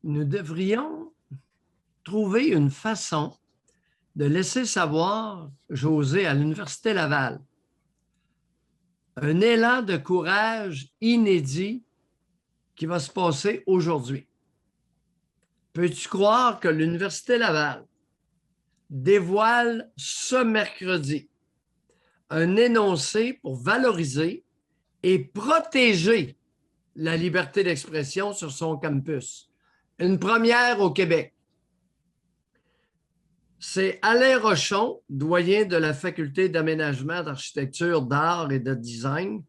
nous devrions trouver une façon de laisser savoir, José, à l'Université Laval, un élan de courage inédit qui va se passer aujourd'hui. Peux-tu croire que l'Université Laval dévoile ce mercredi un énoncé pour valoriser et protéger la liberté d'expression sur son campus? Une première au Québec. C'est Alain Rochon, doyen de la Faculté d'aménagement, d'architecture, d'art et de design,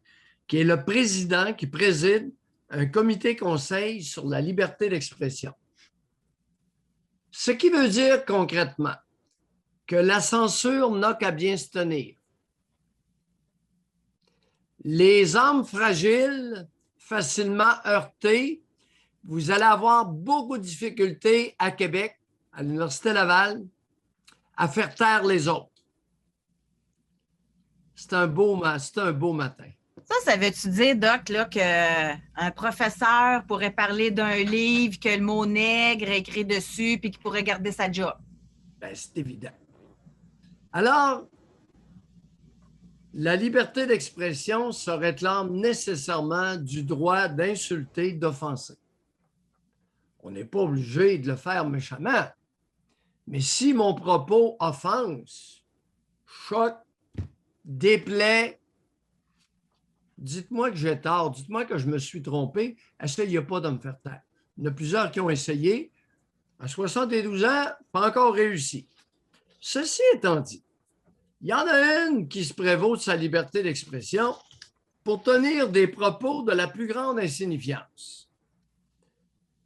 qui est le président, qui préside un comité conseil sur la liberté d'expression. Ce qui veut dire concrètement que la censure n'a qu'à bien se tenir. Les âmes fragiles, facilement heurtées, vous allez avoir beaucoup de difficultés à Québec, à l'Université Laval, à faire taire les autres. C'est un beau matin. Ça veut-tu dire, Doc, là, qu'un professeur pourrait parler d'un livre que le mot nègre est écrit dessus puis qu'il pourrait garder sa job? Ben, c'est évident. Alors, la liberté d'expression se réclame nécessairement du droit d'insulter, d'offenser. On n'est pas obligé de le faire méchamment. Mais si mon propos offense, choque, déplaît, dites-moi que j'ai tort, dites-moi que je me suis trompé, essayez pas de me faire taire. Il y en a plusieurs qui ont essayé. À 72 ans, pas encore réussi. Ceci étant dit, il y en a une qui se prévaut de sa liberté d'expression pour tenir des propos de la plus grande insignifiance.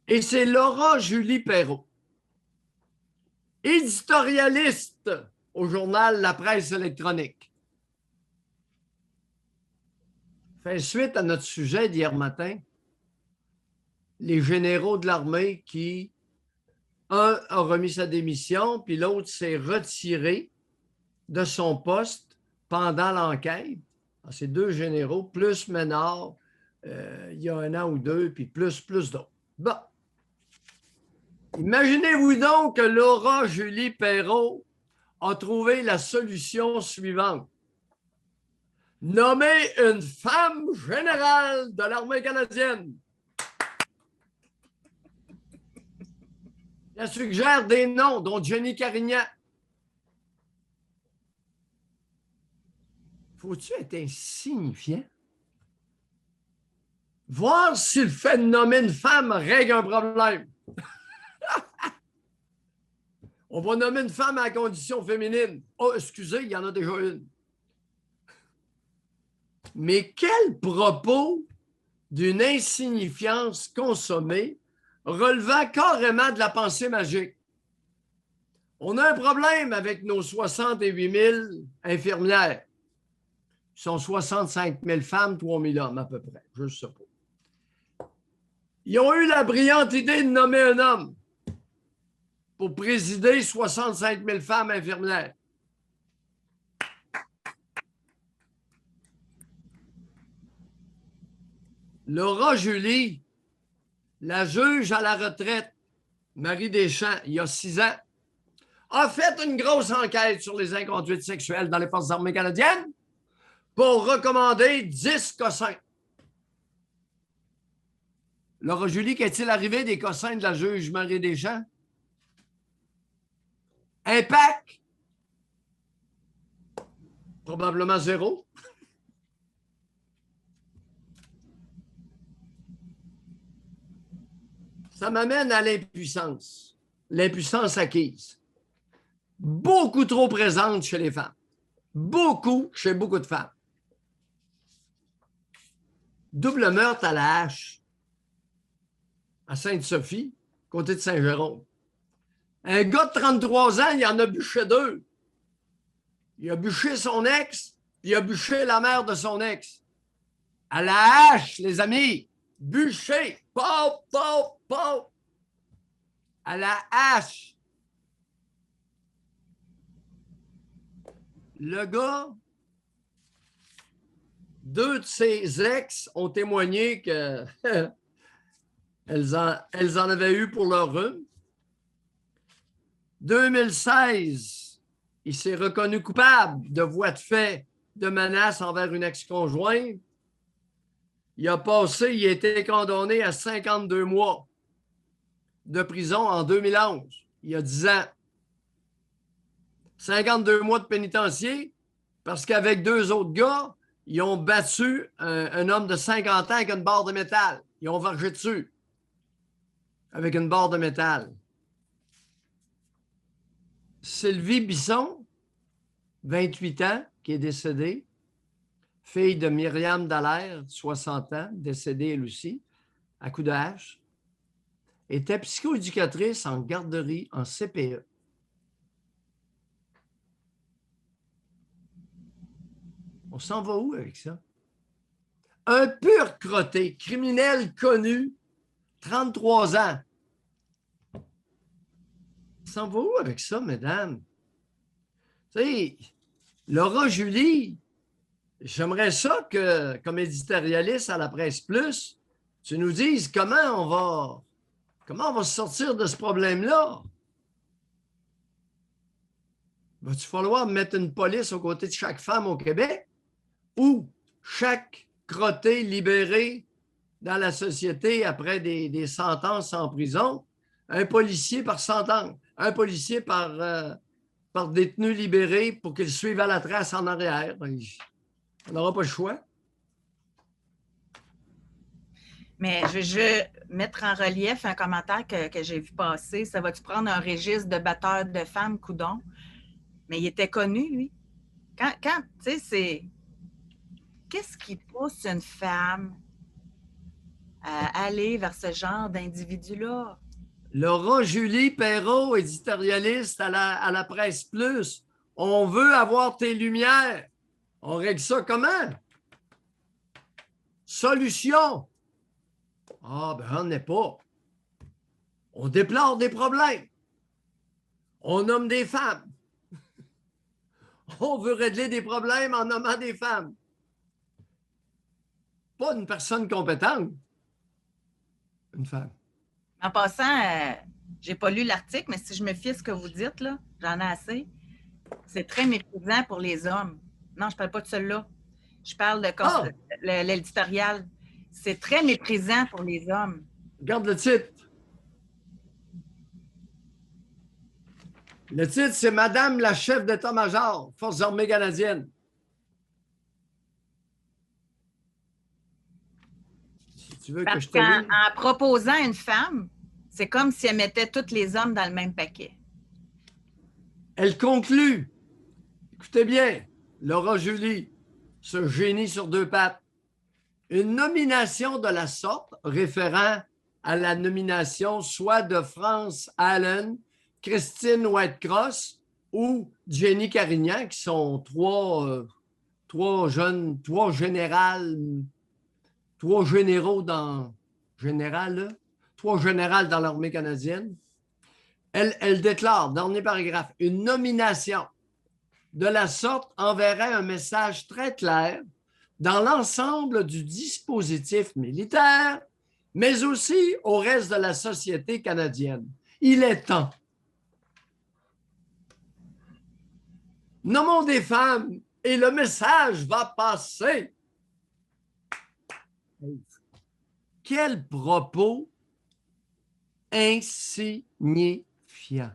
Et c'est Laura Julie Perrault, éditorialiste au journal La Presse électronique. Fait suite à notre sujet d'hier matin, les généraux de l'armée qui, un a remis sa démission, puis l'autre s'est retiré de son poste pendant l'enquête. Ces deux généraux, plus Ménard, il y a 1 an ou 2, puis plus d'autres. Bon. Imaginez-vous donc que Laura Julie Perrault a trouvé la solution suivante. Nommer une femme générale de l'armée canadienne. Elle suggère des noms, dont Jenny Carignan. Faut-tu être insignifiant? Voir si le fait de nommer une femme règle un problème. On va nommer une femme à la condition féminine. Oh, excusez, il y en a déjà une. Mais quel propos d'une insignifiance consommée relevant carrément de la pensée magique. On a un problème avec nos 68 000 infirmières. Ils sont 65 000 femmes, 3 000 hommes à peu près. Je ne sais pas. Ils ont eu la brillante idée de nommer un homme pour présider 65 000 femmes infirmières. Laura Julie, la juge à la retraite, Marie Deschamps, il y a 6 ans, a fait une grosse enquête sur les inconduites sexuelles dans les forces armées canadiennes pour recommander 10 cossins. Laura Julie, qu'est-il arrivé des cossins de la juge Marie Deschamps? Impact? Probablement 0. Ça m'amène à l'impuissance. L'impuissance acquise. Beaucoup trop présente chez les femmes. Beaucoup chez beaucoup de femmes. Double meurtre à la hache. À Sainte-Sophie, côté de Saint-Jérôme. Un gars de 33 ans, il en a bûché 2. Il a bûché son ex, puis il a bûché la mère de son ex. À la hache, les amis. Bûché. Pop, pop, pop. À la hache. Le gars, 2 de ses ex ont témoigné que Elles en avaient eu pour leur rhume. 2016, il s'est reconnu coupable de voies de fait de menaces envers une ex-conjointe. Il a été condamné à 52 mois de prison en 2011, il y a 10 ans. 52 mois de pénitencier parce qu'avec 2 autres gars, ils ont battu un homme de 50 ans avec une barre de métal. Ils ont vargé dessus avec une barre de métal. Sylvie Bisson, 28 ans, qui est décédée, fille de Myriam Dallaire, 60 ans, décédée elle aussi, à coups de hache, était psychoéducatrice en garderie, en CPE. On s'en va où avec ça? Un pur crotté, criminel connu, 33 ans. On s'en va où avec ça, mesdames? Tu sais, Laura Julie, j'aimerais ça que, comme éditorialiste à la Presse Plus, tu nous dises comment on va se sortir de ce problème-là. Va-t-il falloir mettre une police aux côtés de chaque femme au Québec ou chaque crotté libéré dans la société après des sentences en prison, un policier par sentence, un policier par détenu libéré pour qu'il suive à la trace en arrière? On n'aura pas le choix. Mais je veux mettre en relief un commentaire que j'ai vu passer. Ça va-tu prendre un registre de batteurs de femmes, coudon? Mais il était connu, lui. Quand tu sais, c'est... Qu'est-ce qui pousse une femme à aller vers ce genre d'individu-là? Laura Julie Perrault, éditorialiste à la Presse Plus. On veut avoir tes lumières. On règle ça comment? Solution. Ah, ben, on n'est pas. On déplore des problèmes. On nomme des femmes. On veut régler des problèmes en nommant des femmes. Pas une personne compétente. Une femme. En passant, j'ai pas lu l'article, mais si je me fie à ce que vous dites, là, j'en ai assez. C'est très méprisant pour les hommes. Non, je parle pas de celui-là. Je parle de l'éditorial. C'est très méprisant pour les hommes. Regarde le titre. Le titre, c'est Madame la chef d'état-major, Forces armées canadiennes. Si tu veux que je te dise. En proposant une femme, c'est comme si elle mettait tous les hommes dans le même paquet. Elle conclut. Écoutez bien, Laura Julie, ce génie sur 2 pattes. Une nomination de la sorte, référant à la nomination soit de France Allen, Christine Whitecross ou Jenny Carignan, qui sont trois généraux dans l'armée canadienne. Elle déclare, dernier paragraphe, une nomination de la sorte enverrait un message très clair dans l'ensemble du dispositif militaire, mais aussi au reste de la société canadienne. Il est temps. Nommons des femmes et le message va passer. Quel propos insignifiant.